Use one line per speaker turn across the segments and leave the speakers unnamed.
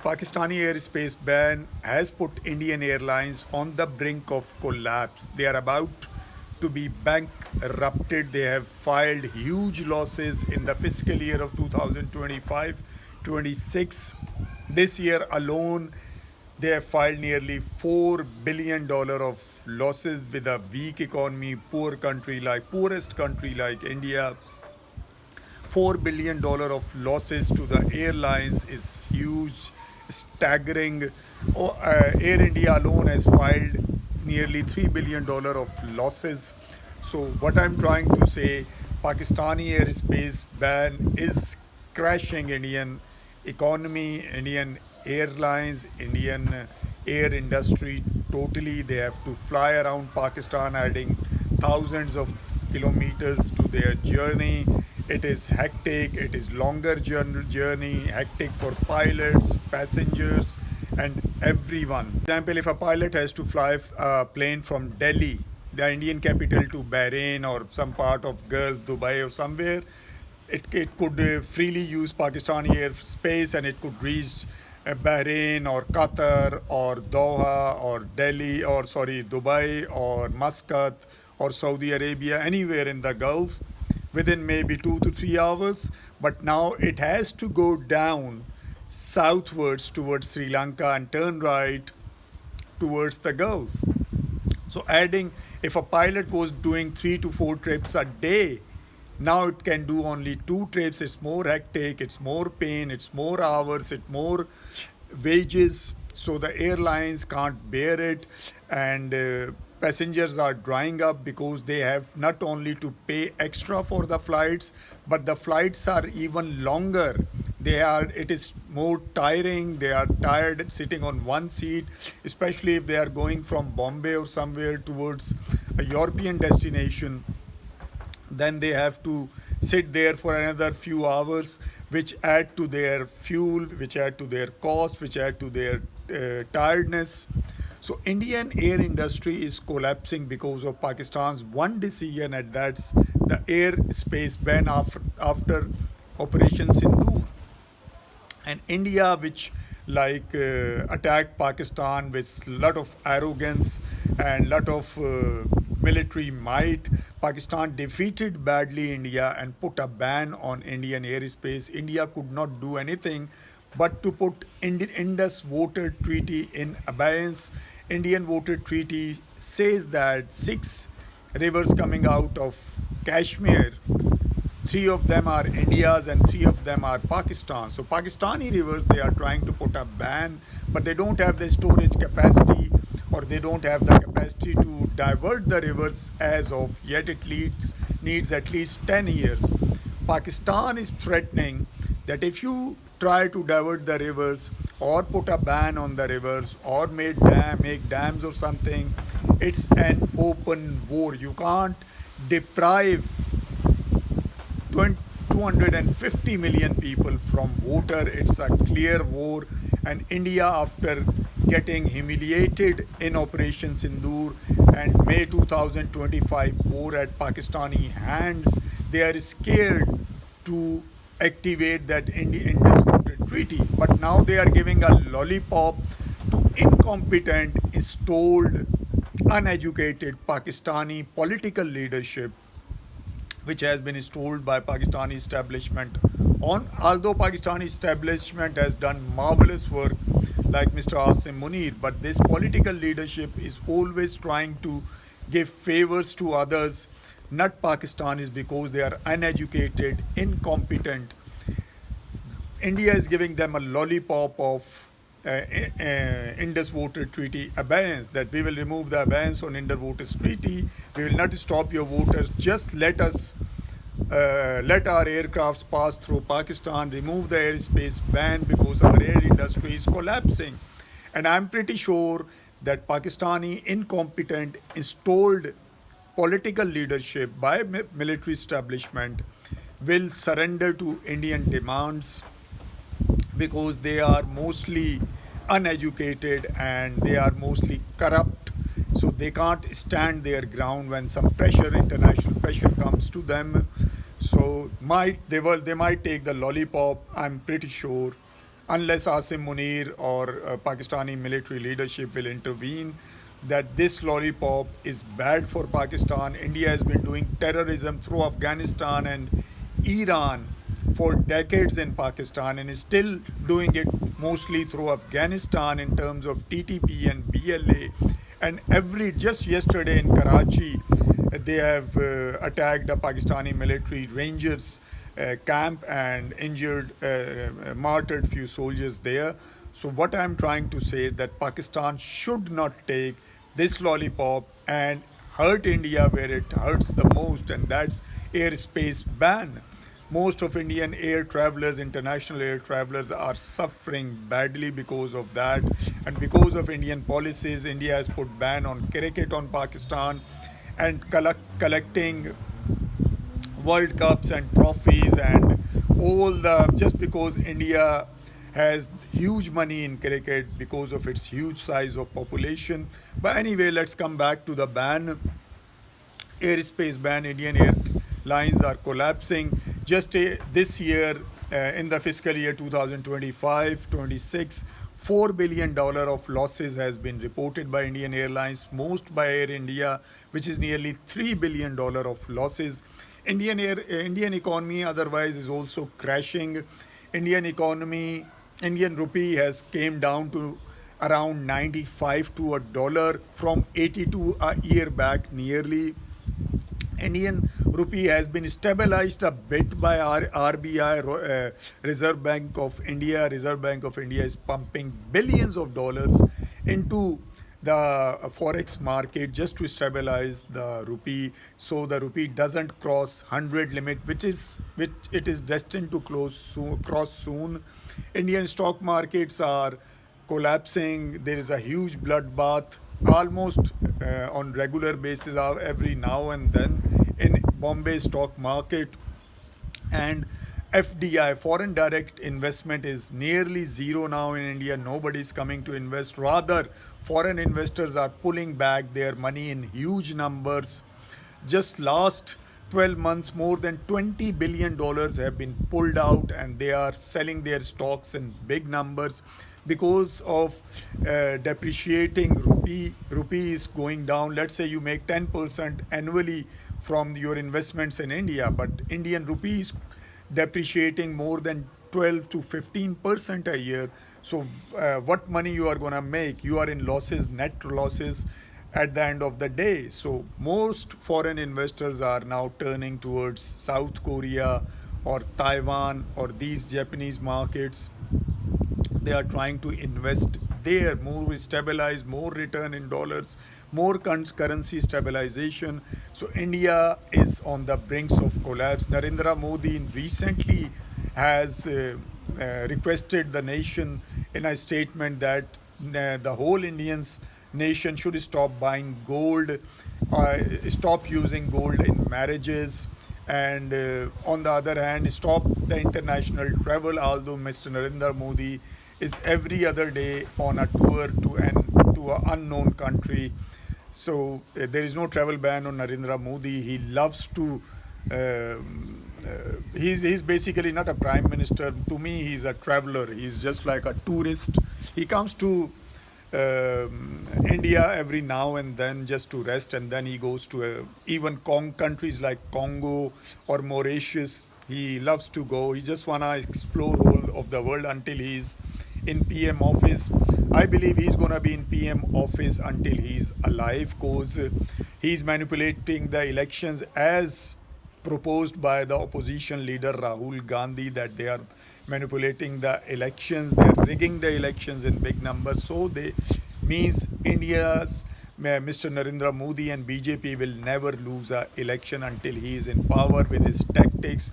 Pakistani airspace ban has put Indian Airlines on the brink of collapse. They are about to be bankrupted. They have filed huge losses in the fiscal year of 2025-26. This year alone, they have filed nearly $4 billion of losses with a weak economy, poorest country like India. $4 billion of losses to the airlines is huge, staggering. Air India alone has filed nearly $3 billion of losses. So, what I'm trying to say, Pakistani airspace ban is crashing Indian economy, Indian airlines, Indian air industry totally. They have to fly around Pakistan, adding thousands of kilometers to their journey. It is hectic, it is longer journey, hectic for pilots, passengers, and everyone. For example, if a pilot has to fly a plane from Delhi, the Indian capital, to Bahrain or some part of Gulf, Dubai or somewhere, it could freely use Pakistani airspace, and it could reach Bahrain or Qatar or Doha or Dubai or Muscat or Saudi Arabia, anywhere in the Gulf within maybe 2 to 3 hours. But now it has to go down southwards towards Sri Lanka and turn right towards the Gulf. So, adding, if a pilot was doing 3 to 4 trips a day, now it can do only 2 trips. It's more hectic, it's more pain, it's more hours, it's more wages. So the airlines can't bear it, and passengers are drying up because they have not only to pay extra for the flights, but the flights are even longer. It is more tiring. They are tired sitting on one seat, especially if they are going from Bombay or somewhere towards a European destination. Then they have to sit there for another few hours, which add to their fuel, which add to their cost, which add to their tiredness. So Indian air industry is collapsing because of Pakistan's one decision, and that's the airspace ban after Operation Sindoor. And India, which attacked Pakistan with lot of arrogance and lot of military might. Pakistan defeated badly India and put a ban on Indian airspace. India could not do anything but to put Indus Water Treaty in abeyance. Indian Water Treaty says that 6 rivers coming out of Kashmir, 3 of them are India's and 3 of them are Pakistan. So Pakistani rivers, they are trying to put a ban, but they don't have the storage capacity, or they don't have the capacity to divert the rivers as of yet. It needs at least 10 years. Pakistan is threatening that if you try to divert the rivers or put a ban on the rivers or make dams or something, it's an open war. You can't deprive 250 million people from water. It's a clear war. And India, after getting humiliated in Operation Sindoor and May 2025 war at Pakistani hands, they are scared to activate that Indus Water Treaty. But now they are giving a lollipop to incompetent, installed, uneducated Pakistani political leadership, which has been installed by Pakistani establishment. Although Pakistani establishment has done marvelous work, like Mr. Asim Munir, but this political leadership is always trying to give favors to others, not Pakistanis, because they are uneducated, incompetent. India is giving them a lollipop of Indus Water Treaty abeyance, that we will remove the abeyance on Indus Waters Treaty. We will not stop your waters. Just let our aircrafts pass through Pakistan. Remove the airspace ban because our air industry is collapsing. And I'm pretty sure that Pakistani incompetent, installed political leadership by military establishment will surrender to Indian demands, because they are mostly uneducated and they are mostly corrupt. So they can't stand their ground when some international pressure comes to them. So they might take the lollipop, I'm pretty sure. unless Asim Munir or Pakistani military leadership will intervene, that this lollipop is bad for Pakistan. India has been doing terrorism through Afghanistan and Iran for decades in Pakistan and is still doing it mostly through Afghanistan in terms of TTP and BLA. And just yesterday in Karachi, they have attacked a Pakistani military rangers camp and martyred few soldiers there. So what I'm trying to say that Pakistan should not take this lollipop and hurt India where it hurts the most, and that's airspace ban. Most of Indian air travelers, international air travelers, are suffering badly because of that. And because of Indian policies, India has put ban on cricket on Pakistan and collecting World Cups and trophies and all the just because India has huge money in cricket because of its huge size of population. But anyway, let's come back to the ban. Airspace ban. Indian airlines are collapsing. Just this year, in the fiscal year 2025-26, $4 billion of losses has been reported by Indian Airlines, most by Air India, which is nearly $3 billion of losses. Indian economy otherwise is also crashing. Indian economy, Indian rupee has came down to around 95 to a dollar from 82 a year back nearly. Indian rupee has been stabilized a bit by RBI, Reserve Bank of India. Reserve Bank of India is pumping billions of dollars into the forex market just to stabilize the rupee, so the rupee doesn't cross 100 limit, which it is destined to cross soon. Indian stock markets are collapsing. There is a huge bloodbath almost on regular basis every now and then in Bombay stock market. And FDI, foreign direct investment, is nearly zero now in India. Nobody is coming to invest. Rather, foreign investors are pulling back their money in huge numbers. Just last 12 months, more than $20 billion have been pulled out, and they are selling their stocks in big numbers because of depreciating rupee. Rupee is going down. Let's say you make 10% annually from your investments in India, but Indian rupee is depreciating more than 12 to 15% a year. So what money you are going to make? You are in losses, net losses at the end of the day. So most foreign investors are now turning towards South Korea or Taiwan or these Japanese markets. They are trying to invest there, more stabilize, more return in dollars, more currency stabilization. So India is on the brinks of collapse. Narendra Modi recently has requested the nation in a statement that the whole Indians nation should stop buying gold, stop using gold in marriages, and on the other hand, stop the international travel. Although Mr. Narendra Modi is every other day on a tour to an unknown country, so there is no travel ban on Narendra Modi. He loves to. He's basically not a prime minister. To me, he's a traveler. He's just like a tourist. He comes to India every now and then just to rest, and then he goes to even countries like Congo or Mauritius. He loves to go. He just wanna explore whole of the world until he's in PM office. I believe he's gonna be in PM office until he's alive, cause he's manipulating the elections as proposed by the opposition leader Rahul Gandhi, that they are manipulating the elections, they are rigging the elections in big numbers. So they means India's Mr. Narendra Modi and BJP will never lose an election until he is in power with his tactics.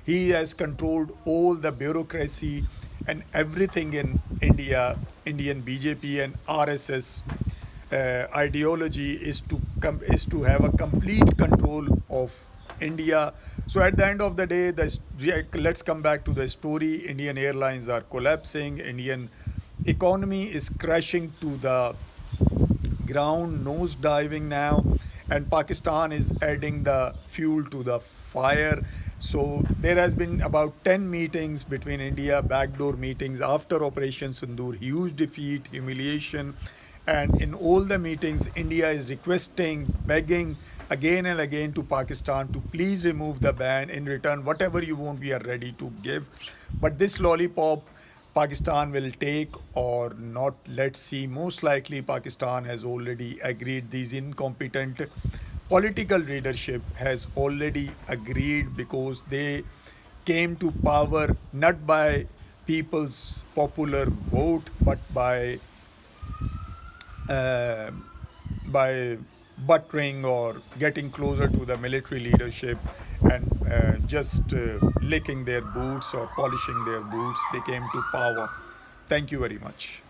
He has controlled all the bureaucracy and everything in India. Indian BJP and RSS ideology is to have a complete control of India. So at the end of the day, let's come back to the story. Indian airlines are collapsing. Indian economy is crashing to the ground, nose diving now, and Pakistan is adding the fuel to the fire. So there has been about 10 meetings between India, backdoor meetings after Operation Sindoor, huge defeat, humiliation. And in all the meetings, India is requesting, begging again and again to Pakistan to please remove the ban. In return, whatever you want, we are ready to give. But this lollipop, Pakistan will take or not. Let's see. Most likely, Pakistan has already agreed. These incompetent political leadership has already agreed because they came to power not by people's popular vote but uh, by buttering or getting closer to the military leadership and just licking their boots or polishing their boots. They came to power. Thank you very much.